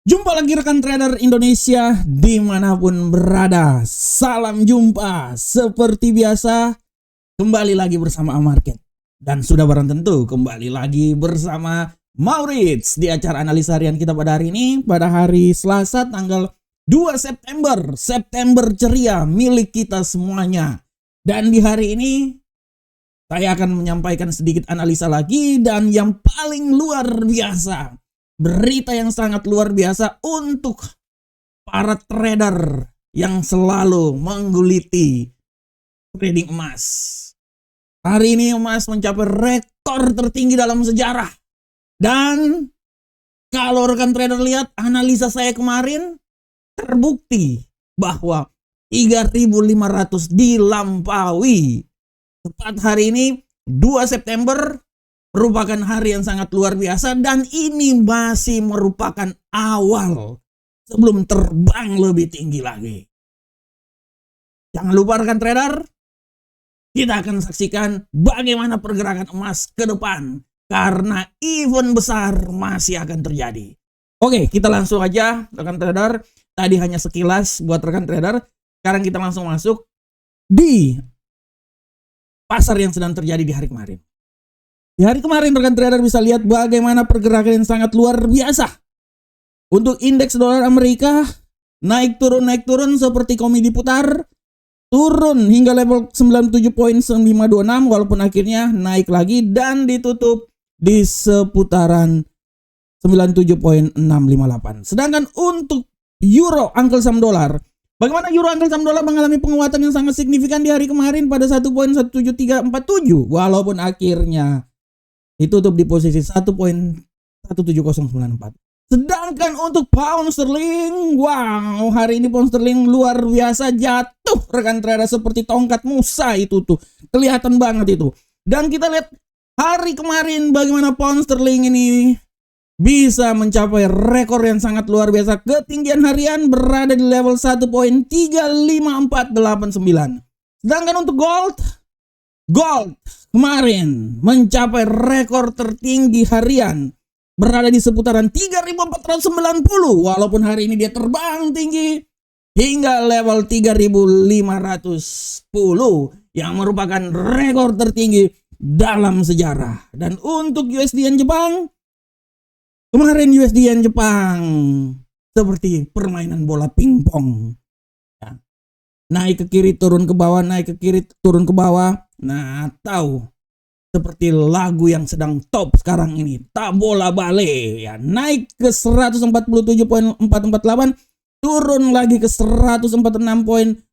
Jumpa lagi rekan trader Indonesia dimanapun berada. Salam jumpa seperti biasa. Kembali lagi bersama Amarket. Dan sudah barang tentu kembali lagi bersama Maurits di acara analisa harian kita pada hari ini. Pada hari Selasa tanggal 2 September. September ceria milik kita semuanya. Dan di hari ini saya akan menyampaikan sedikit analisa lagi. Dan yang paling luar biasa, berita yang sangat luar biasa untuk para trader yang selalu mengguliti trading emas. Hari ini emas mencapai rekor tertinggi dalam sejarah. Dan kalau rekan trader lihat analisa saya kemarin, terbukti bahwa 3.500 dilampaui. Tepat hari ini 2 September merupakan hari yang sangat luar biasa, dan ini masih merupakan awal sebelum terbang lebih tinggi lagi. Jangan lupa rekan trader, kita akan saksikan bagaimana pergerakan emas ke depan karena event besar masih akan terjadi. Oke, kita langsung aja rekan trader. Tadi hanya sekilas buat rekan trader. Sekarang kita langsung masuk di pasar yang sedang terjadi di hari kemarin. Di hari kemarin rekan trader bisa lihat bagaimana pergerakan yang sangat luar biasa. Untuk indeks dolar Amerika naik turun seperti komedi putar. Turun hingga level 97.526 walaupun akhirnya naik lagi dan ditutup di seputaran 97.658. Sedangkan untuk euro angkel saham dolar, bagaimana euro angkel saham dolar mengalami penguatan yang sangat signifikan di hari kemarin pada 1.17347 walaupun akhirnya ditutup di posisi 1.17094. Sedangkan untuk pound sterling, wow, hari ini pound sterling luar biasa jatuh rekan trader seperti tongkat Musa itu tuh. Kelihatan banget itu. Dan kita lihat hari kemarin bagaimana pound sterling ini bisa mencapai rekor yang sangat luar biasa. Ketinggian harian berada di level 1.35489. Sedangkan untuk gold kemarin mencapai rekor tertinggi harian berada di seputaran 3.490 walaupun hari ini dia terbang tinggi hingga level 3.510 yang merupakan rekor tertinggi dalam sejarah. Dan untuk USD Yen Jepang, kemarin USD Yen Jepang seperti permainan bola pingpong. Naik ke kiri, turun ke bawah, naik ke kiri, turun ke bawah. Nah, tahu seperti lagu yang sedang top sekarang ini, tak bola bale ya, naik ke 147.448, turun lagi ke 146.809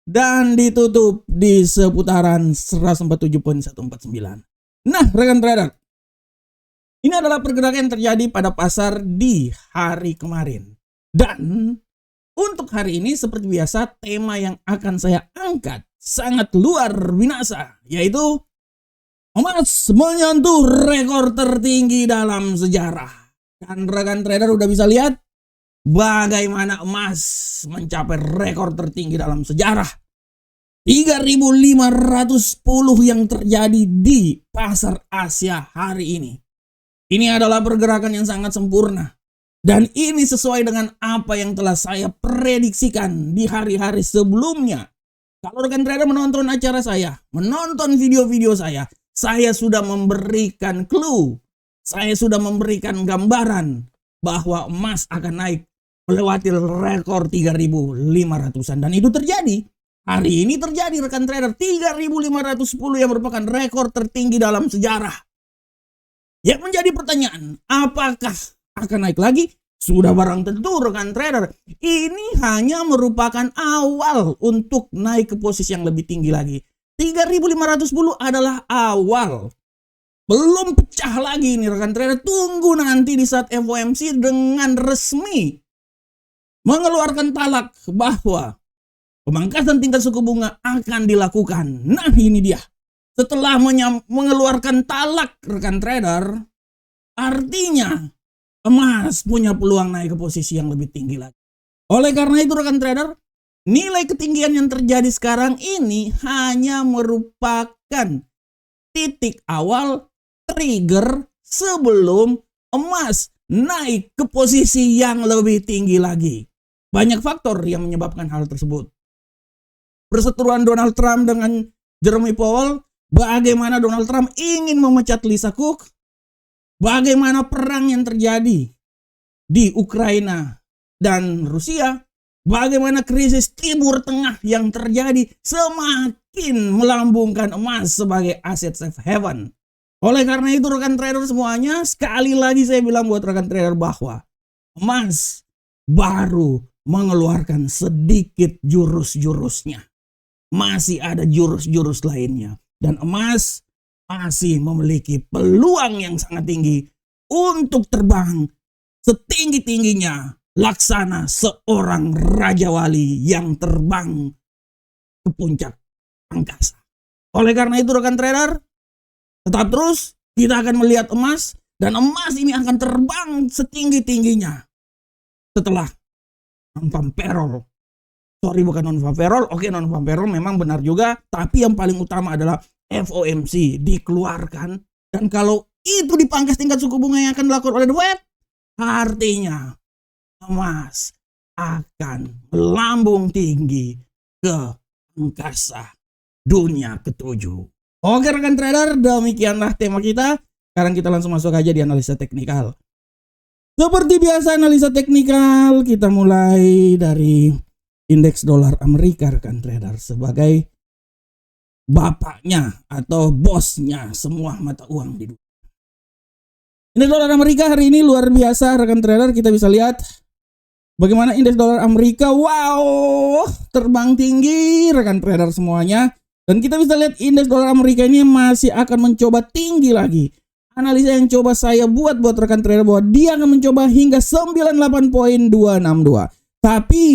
dan ditutup di seputaran 147.149. Nah, rekan trader, ini adalah pergerakan yang terjadi pada pasar di hari kemarin. Dan untuk hari ini seperti biasa tema yang akan saya angkat sangat luar binasa, yaitu emas menyentuh rekor tertinggi dalam sejarah. Dan rekan trader udah bisa lihat bagaimana emas mencapai rekor tertinggi dalam sejarah. 3.510 yang terjadi di pasar Asia hari ini. Ini adalah pergerakan yang sangat sempurna. Dan ini sesuai dengan apa yang telah saya prediksikan di hari-hari sebelumnya. Kalau rekan trader menonton acara saya, menonton video-video saya sudah memberikan clue, saya sudah memberikan gambaran bahwa emas akan naik melewati rekor 3.500-an. Dan itu terjadi. Hari ini terjadi rekan trader, 3.510 yang merupakan rekor tertinggi dalam sejarah. Yang menjadi pertanyaan, apakah akan naik lagi? Sudah barang tentu rekan trader, ini hanya merupakan awal untuk naik ke posisi yang lebih tinggi lagi. 3.510 adalah awal. Belum pecah lagi ini rekan trader. Tunggu nanti di saat FOMC dengan resmi mengeluarkan talak bahwa pemangkasan tingkat suku bunga akan dilakukan. Nah, ini dia. Setelah mengeluarkan talak rekan trader, artinya emas punya peluang naik ke posisi yang lebih tinggi lagi. Oleh karena itu rekan trader, nilai ketinggian yang terjadi sekarang ini hanya merupakan titik awal trigger sebelum emas naik ke posisi yang lebih tinggi lagi. Banyak faktor yang menyebabkan hal tersebut. Perseteruan Donald Trump dengan Jeremy Powell, bagaimana Donald Trump ingin memecat Lisa Cook, bagaimana perang yang terjadi di Ukraina dan Rusia, bagaimana krisis Timur Tengah yang terjadi semakin melambungkan emas sebagai aset safe haven. Oleh karena itu rekan trader semuanya, sekali lagi saya bilang buat rekan trader bahwa emas baru mengeluarkan sedikit jurus-jurusnya. Masih ada jurus-jurus lainnya. Dan emas masih memiliki peluang yang sangat tinggi untuk terbang setinggi-tingginya laksana seorang Raja Wali yang terbang ke puncak angkasa. Oleh karena itu rekan trader, tetap terus kita akan melihat emas dan emas ini akan terbang setinggi-tingginya setelah non-farm payroll. Sorry, bukan non-farm payroll. Oke, non-farm payroll memang benar juga, tapi yang paling utama adalah FOMC dikeluarkan. Dan kalau itu dipangkas tingkat suku bunga yang akan dilakukan oleh The Fed, artinya emas akan melambung tinggi ke angkasa dunia ketujuh. Oke rekan trader, demikianlah tema kita. Sekarang kita langsung masuk aja di analisa teknikal. Seperti biasa analisa teknikal, kita mulai dari indeks dolar Amerika rekan trader sebagai bapaknya atau bosnya semua mata uang di dunia. Indeks dolar Amerika hari ini luar biasa rekan trader, kita bisa lihat bagaimana indeks dolar Amerika terbang tinggi rekan trader semuanya. Dan kita bisa lihat indeks dolar Amerika ini masih akan mencoba tinggi lagi. Analisa yang coba saya buat rekan trader bahwa dia akan mencoba hingga 98.262. Tapi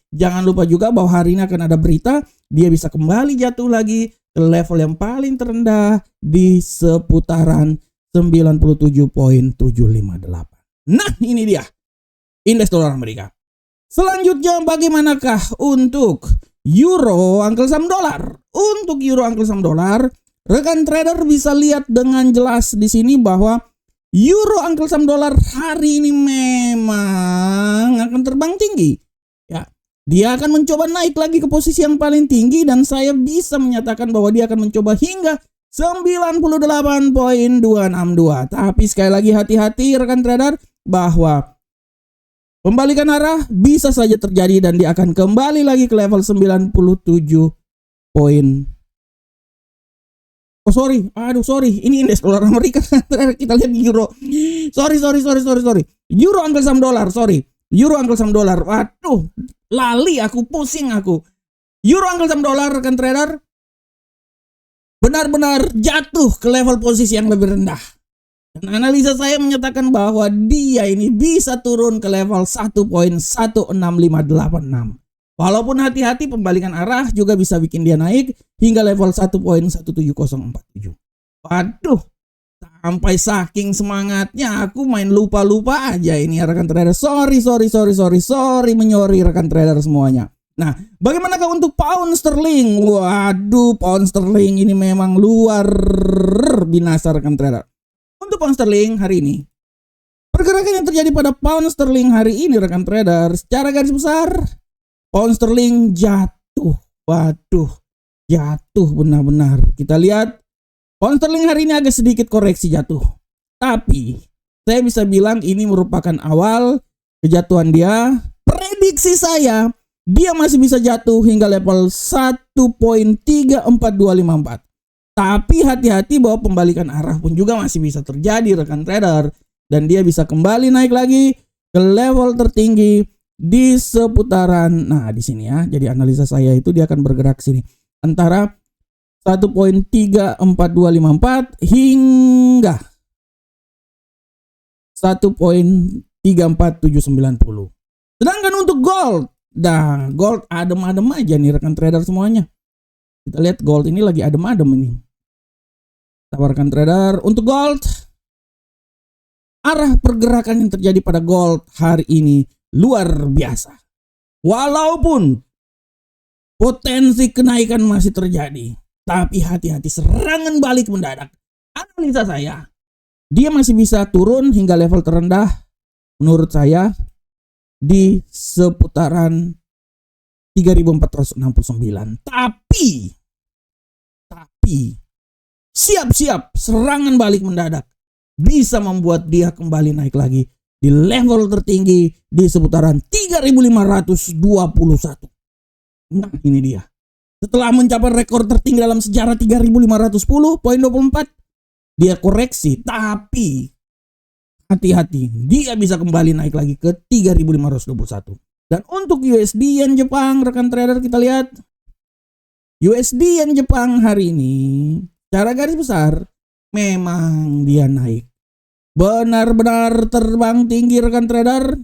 jangan lupa juga bahwa hari ini akan ada berita dia bisa kembali jatuh lagi ke level yang paling terendah di seputaran 97.758. Nah, ini dia indeks dolar Amerika. Selanjutnya bagaimanakah untuk euro angkel saham dolar? Untuk euro angkel saham dolar, rekan trader bisa lihat dengan jelas di sini bahwa euro angkel saham dolar hari ini memang akan terbang tinggi. Ya, dia akan mencoba naik lagi ke posisi yang paling tinggi dan saya bisa menyatakan bahwa dia akan mencoba hingga 98.262. Tapi sekali lagi hati-hati rekan trader bahwa pembalikan arah bisa saja terjadi dan dia akan kembali lagi ke level 97 poin. Ini indeks dolar Amerika. Kita lihat euro. Sorry. Euro angkel saham dolar, Euro angkel saham dolar. Waduh, lali aku, pusing aku. Euro angkel saham dolar rekan trader benar-benar jatuh ke level posisi yang lebih rendah. Dan analisa saya menyatakan bahwa dia ini bisa turun ke level 1.16586. Walaupun hati-hati pembalikan arah juga bisa bikin dia naik hingga level 1.17047. Waduh, sampai saking semangatnya aku main lupa-lupa aja ini rekan trader. Sorry menyori rekan trader semuanya. Nah, bagaimanakah untuk pound sterling? Waduh, pound sterling ini memang luar binasa rekan trader. Untuk pound sterling hari ini, pergerakan yang terjadi pada pound sterling hari ini rekan trader, secara garis besar pound sterling jatuh. Waduh, jatuh benar-benar. Kita lihat pound sterling hari ini agak sedikit koreksi jatuh. Tapi saya bisa bilang ini merupakan awal kejatuhan dia. Prediksi saya dia masih bisa jatuh hingga level 1.34254. Tapi hati-hati bahwa pembalikan arah pun juga masih bisa terjadi rekan trader. Dan dia bisa kembali naik lagi ke level tertinggi di seputaran, nah di sini ya. Jadi analisa saya itu dia akan bergerak sini antara 1.34254 hingga 1.34790. Sedangkan untuk gold, gold adem-adem aja nih rekan trader semuanya. Kita lihat gold ini lagi adem-adem ini. Tawarkan trader untuk gold. Arah pergerakan yang terjadi pada gold hari ini luar biasa. Walaupun potensi kenaikan masih terjadi, tapi hati-hati serangan balik mendadak. Analisa saya, dia masih bisa turun hingga level terendah menurut saya di seputaran 3.469. Tapi siap-siap serangan balik mendadak bisa membuat dia kembali naik lagi di level tertinggi di seputaran 3.521. Nah, ini dia. Setelah mencapai rekor tertinggi dalam sejarah 3.510.24, dia koreksi, tapi hati-hati, dia bisa kembali naik lagi ke 3.521. Dan untuk USD Yen Jepang, rekan trader, kita lihat USD Yen Jepang hari ini secara garis besar memang dia naik. Benar-benar terbang tinggi, rekan trader.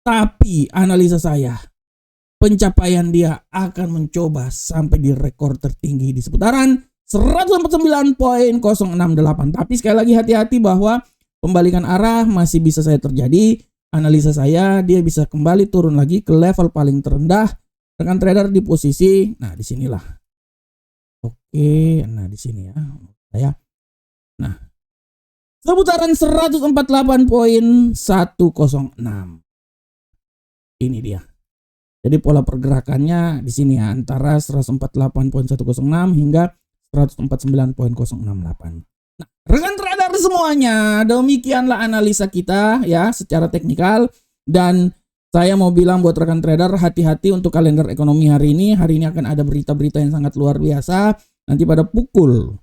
Tapi analisa saya, pencapaian dia akan mencoba sampai di rekor tertinggi di seputaran 149.068. Tapi sekali lagi hati-hati bahwa pembalikan arah masih bisa saya terjadi. Analisa saya, dia bisa kembali turun lagi ke level paling terendah. Rekan trader di posisi, nah disinilah. Oke, nah di sini ya. Saya. Nah, seputaran 148.106. Ini dia. Jadi pola pergerakannya di sini ya, antara 148.106 hingga 149.068. Nah, rekan trader semuanya, demikianlah analisa kita ya secara teknikal. Dan saya mau bilang buat rekan trader, hati-hati untuk kalender ekonomi hari ini. Hari ini akan ada berita-berita yang sangat luar biasa. Nanti pada pukul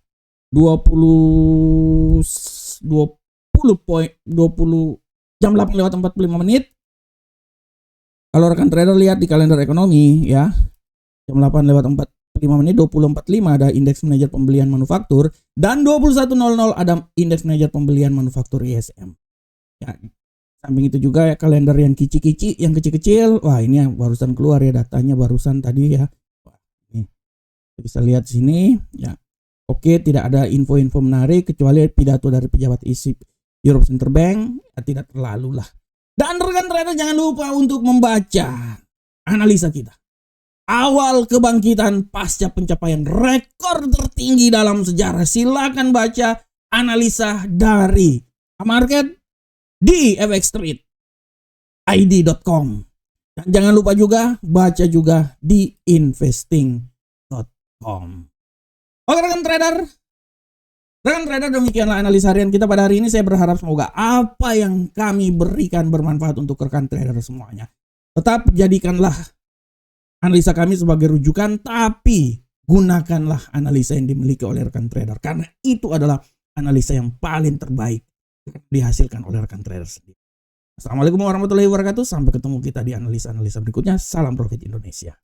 20 jam 8:45. Kalau rekan trader lihat di kalender ekonomi ya, jam 8:45, 20.45 ada indeks manajer pembelian manufaktur, dan 21.00 ada indeks manajer pembelian manufaktur ISM. Ya, samping itu juga ya kalender yang kici-kici, yang kecil-kecil. Wah, ini yang barusan keluar ya datanya barusan tadi ya. Wah, ini bisa lihat sini ya. Oke, tidak ada info-info menarik kecuali pidato dari pejabat isi Europe Center Bank, ya, tidak terlalu lah. Dan rekan trader jangan lupa untuk membaca analisa kita. Awal kebangkitan pasca pencapaian rekor tertinggi dalam sejarah. Silakan baca analisa dari market di fxtrade.id.com. Dan jangan lupa juga baca juga di investing.com. Oke rekan trader, demikianlah analisa harian kita pada hari ini. Saya berharap semoga apa yang kami berikan bermanfaat untuk rekan trader semuanya. Tetap jadikanlah analisa kami sebagai rujukan, tapi gunakanlah analisa yang dimiliki oleh rekan trader, karena itu adalah analisa yang paling terbaik dihasilkan oleh rekan trader sendiri. Assalamualaikum warahmatullahi wabarakatuh. Sampai ketemu kita di analisa-analisa berikutnya. Salam profit Indonesia.